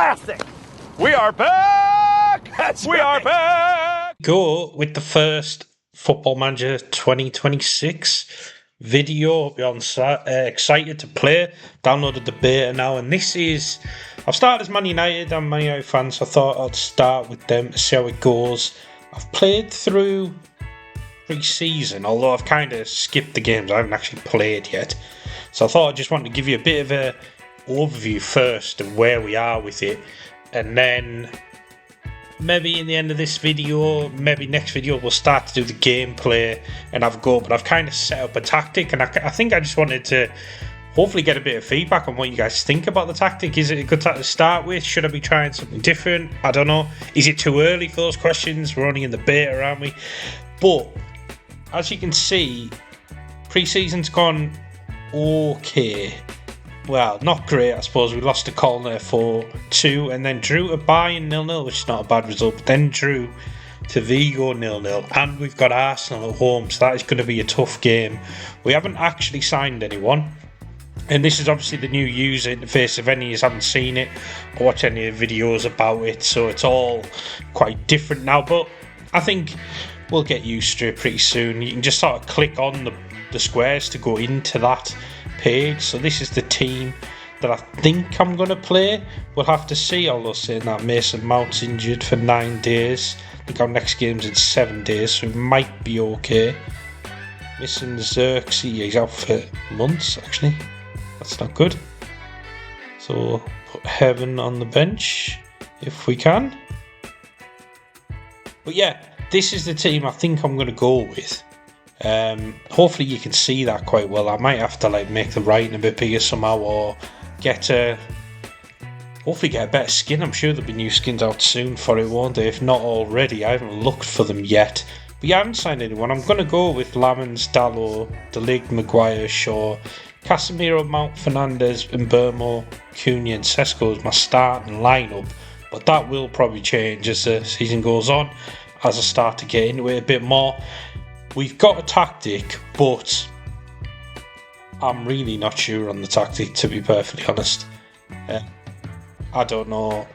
classic. We are back. We are back. Go with the first Football Manager 2026 video. We're excited to play. Downloaded the beta now, and this is. I've started as Man United. I'm a Man United fan, so I thought I'd start with them to see how it goes. I've played through pre-season, although I've kind of skipped the games. I haven't actually played yet, so I thought I just wanted to give you a bit of a overview first of where we are with it, and then maybe in the end of this video, maybe next video, we'll start to do the gameplay and have a go. But I've kind of set up a tactic, and I think I just wanted to hopefully get a bit of feedback on what you guys think about the tactic. Is it a good tactic to start with? Should I be trying something different? I don't know. Is it too early for those questions? We're only in the beta, aren't we? But as you can see, pre-season's gone okay. Well, not great, I suppose. We lost to Colne 4-2 and then drew to Bayern 0-0, which is not a bad result, but then drew to Vigo 0-0, and we've got Arsenal at home, so that is going to be a tough game. We haven't actually signed anyone, and this is obviously the new user interface. If any of you haven't seen it or watched any of the videos about it, so it's all quite different now, but I think we'll get used to it pretty soon. You can just sort of click on the squares to go into that page. So this is the team that I think I'm going to play. We'll have to see, although saying that Mason Mount's injured for 9 days. I think our next game's in 7 days, so it might be okay. Missing Xerxes, he's out for months actually. That's not good. So put Heaven on the bench if we can. But yeah, this is the team I think I'm going to go with. Hopefully you can see that quite well. I might have to make the writing a bit bigger somehow, or hopefully get a better skin. I'm sure there'll be new skins out soon for it, won't there? If not already, I haven't looked for them yet. But yeah, I haven't signed anyone. I'm going to go with Lamens, Dalot, De Ligt, Maguire, Shaw, Casemiro, Mount, Fernandes, Mbeumo, Cunha and Sesko as my starting lineup. But that will probably change as the season goes on, as I start to get into it a bit more. We've got a tactic, but I'm really not sure on the tactic, to be perfectly honest. I don't know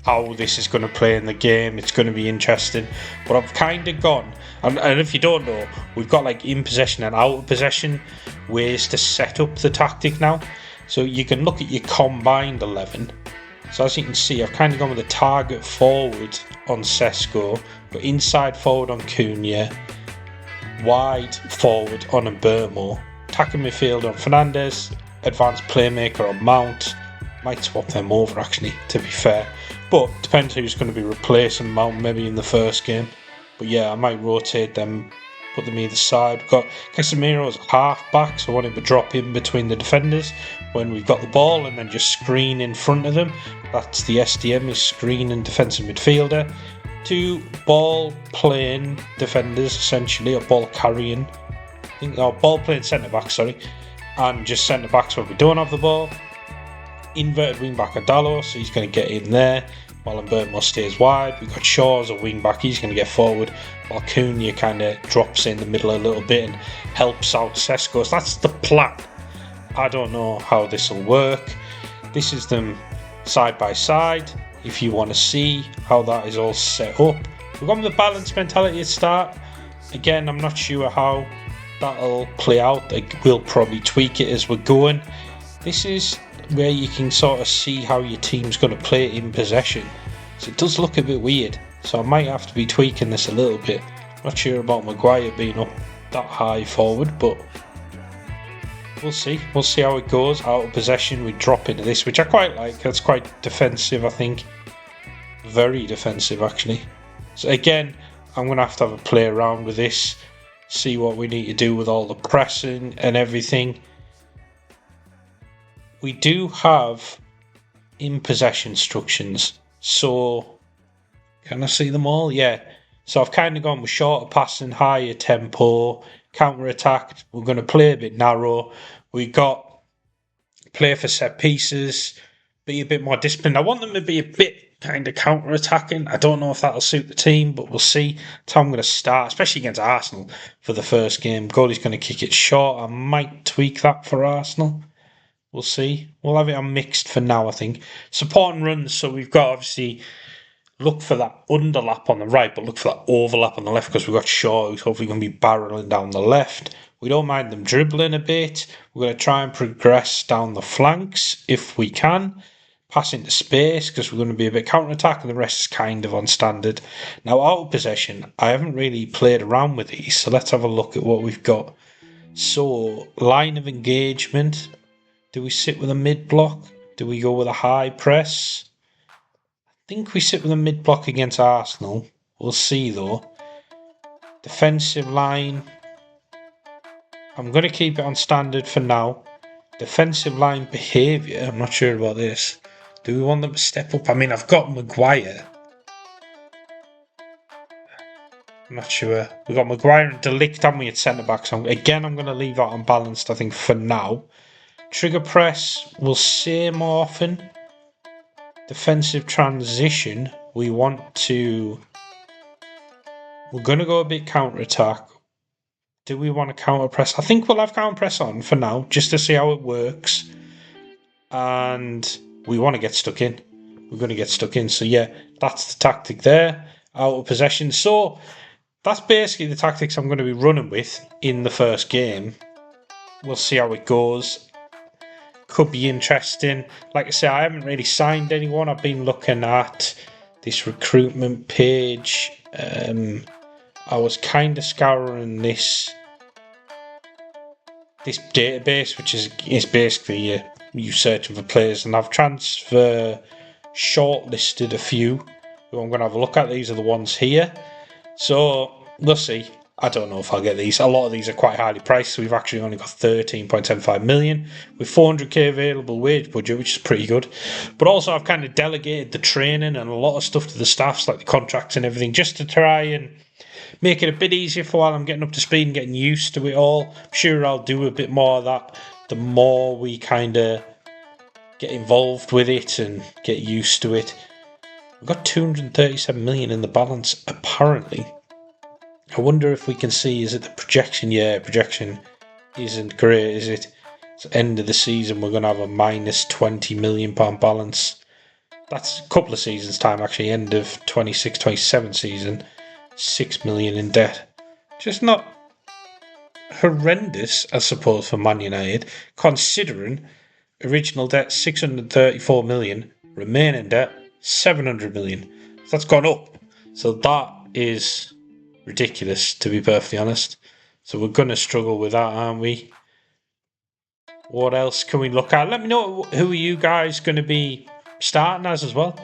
how this is going to play in the game. It's going to be interesting, but I've kind of gone, and if you don't know, we've got in possession and out of possession ways to set up the tactic now. So you can look at your combined 11. So as you can see, I've kind of gone with a target forward on Sesko, but inside forward on Cunha, wide forward on Mbeumo, attacking midfield on Fernandes, advanced playmaker on Mount. Might swap them over actually, to be fair, but depends who's going to be replacing Mount maybe in the first game. But yeah, I might rotate them, put them either side. We've got Casemiro as half back, so I want him to drop in between the defenders when we've got the ball and then just screen in front of them. That's the SDM, is screen and defensive midfielder. 2 ball playing defenders essentially, or ball carrying, ball playing centre backs, and just centre backs when we don't have the ball. Inverted wing back at Dalot, so he's going to get in there while Mbeumo stays wide. We've got Shaw as a wing back, he's going to get forward, while Cunha kind of drops in the middle a little bit and helps out Sesko. So that's the plan. I don't know how this will work. This is them side by side. If you want to see how that is all set up, we've gone with the balanced mentality at start. Again, I'm not sure how that'll play out. We'll probably tweak it as we're going. This is where you can sort of see how your team's going to play in possession. So it does look a bit weird, so I might have to be tweaking this a little bit. Not sure about Maguire being up that high forward, but we'll see. We'll see how it goes. Out of possession, we drop into this, which I quite like. That's quite defensive, I think. Very defensive, actually. So again, I'm going to have a play around with this, see what we need to do with all the pressing and everything. We do have in possession instructions, so can I see them all? Yeah. So I've kind of gone with shorter passing, higher tempo, counter attack. We're going to play a bit narrow. We got play for set pieces, be a bit more disciplined. I want them to be a bit kind of counter attacking. I don't know if that'll suit the team, but we'll see. That's how I'm going to start, especially against Arsenal for the first game. Goalie's going to kick it short. I might tweak that for Arsenal. We'll see. We'll have it on mixed for now, I think. Support and runs, so we've got obviously look for that underlap on the right, but look for that overlap on the left because we've got Shaw who's hopefully going to be barreling down the left. We don't mind them dribbling a bit. We're going to try and progress down the flanks if we can. Pass into space because we're going to be a bit counter-attack and the rest is kind of on standard. Now, out of possession, I haven't really played around with these, so let's have a look at what we've got. So, line of engagement. Do we sit with a mid-block? Do we go with a high press? I think we sit with a mid-block against Arsenal. We'll see, though. Defensive line. I'm going to keep it on standard for now. Defensive line behaviour. I'm not sure about this. Do we want them to step up? I mean, I've got Maguire. I'm not sure. We've got Maguire and De Ligt, haven't we, at centre-back. So again, I'm going to leave that unbalanced, I think, for now. Trigger press, we'll say more often. Defensive transition, we're going to go a bit counter-attack. Do we want to counter-press? I think we'll have counter-press on for now, just to see how it works. And we want to get stuck in. We're going to get stuck in. So yeah, that's the tactic there. Out of possession. So that's basically the tactics I'm going to be running with in the first game. We'll see how it goes. Could be interesting. Like I say, I haven't really signed anyone. I've been looking at this recruitment page. I was kind of scouring this database, which is basically you searching for players, and I've transfer shortlisted a few who I'm going to have a look at. These are the ones here. So we'll see. I don't know if I'll get these. A lot of these are quite highly priced. So we've actually only got 13.75 million with 400k available wage budget, which is pretty good. But also I've kind of delegated the training and a lot of stuff to the staffs, like the contracts and everything, just to try and make it a bit easier for while I'm getting up to speed and getting used to it all. I'm sure I'll do a bit more of that the more we kind of get involved with it and get used to it. We've got 237 million in the balance, apparently. I wonder if we can see, is it the projection? Yeah, projection isn't great, is it? It's the end of the season, we're going to have a minus £20 million balance. That's a couple of seasons' time, actually, end of 26-27 season. 6 million in debt. Just not horrendous, I suppose, for Man United, considering original debt 634 million, remaining debt 700 million. So that's gone up. So that is ridiculous, to be perfectly honest. So we're going to struggle with that, aren't we? What else can we look at? Let me know who are you guys going to be starting as well.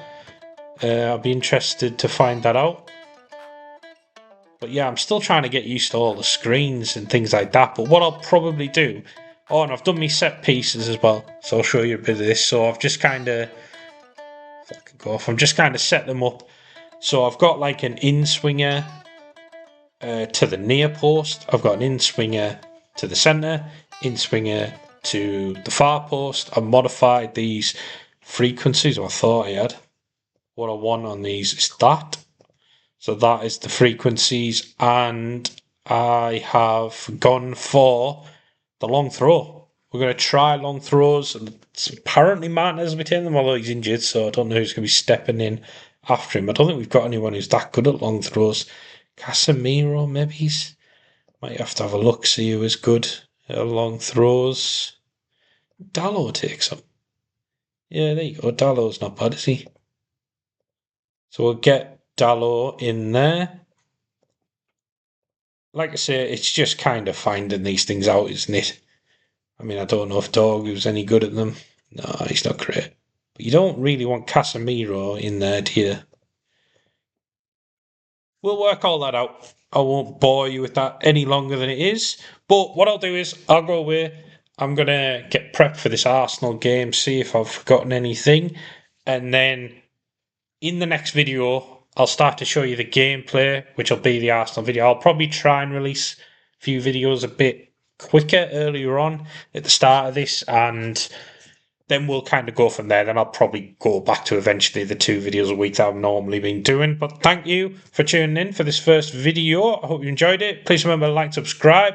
I'll be interested to find that out. But yeah, I'm still trying to get used to all the screens and things like that. But what I'll probably do... Oh, and I've done my set pieces as well. So I'll show you a bit of this. So I've just kind of... If I could go off. I'm just kind of set them up. So I've got like an in-swinger to the near post. I've got an in-swinger to the centre. In-swinger to the far post. I've modified these frequencies. Or I thought I had. What I want on these is that. So that is the frequencies, and I have gone for the long throw. We're going to try long throws, and it's apparently Martinez will be taking them, although he's injured, so I don't know who's going to be stepping in after him. I don't think we've got anyone who's that good at long throws. Casemiro, maybe might have to have a look, see who is good at long throws. Dalot takes them. Yeah, there you go. Dalot's not bad, is he? So we'll get Dalot in there. Like I say, it's just kind of finding these things out, isn't it? I mean, I don't know if Dorgu's any good at them. No, he's not great. But you don't really want Casemiro in there, do you? We'll work all that out. I won't bore you with that any longer than it is. But what I'll do is, I'll go away. I'm going to get prepped for this Arsenal game, see if I've forgotten anything. And then in the next video, I'll start to show you the gameplay, which will be the Arsenal video. I'll probably try and release a few videos a bit quicker earlier on at the start of this, and then we'll kind of go from there. Then I'll probably go back to eventually the 2 videos a week that I've normally been doing. But thank you for tuning in for this first video. I hope you enjoyed it. Please remember to like, subscribe, and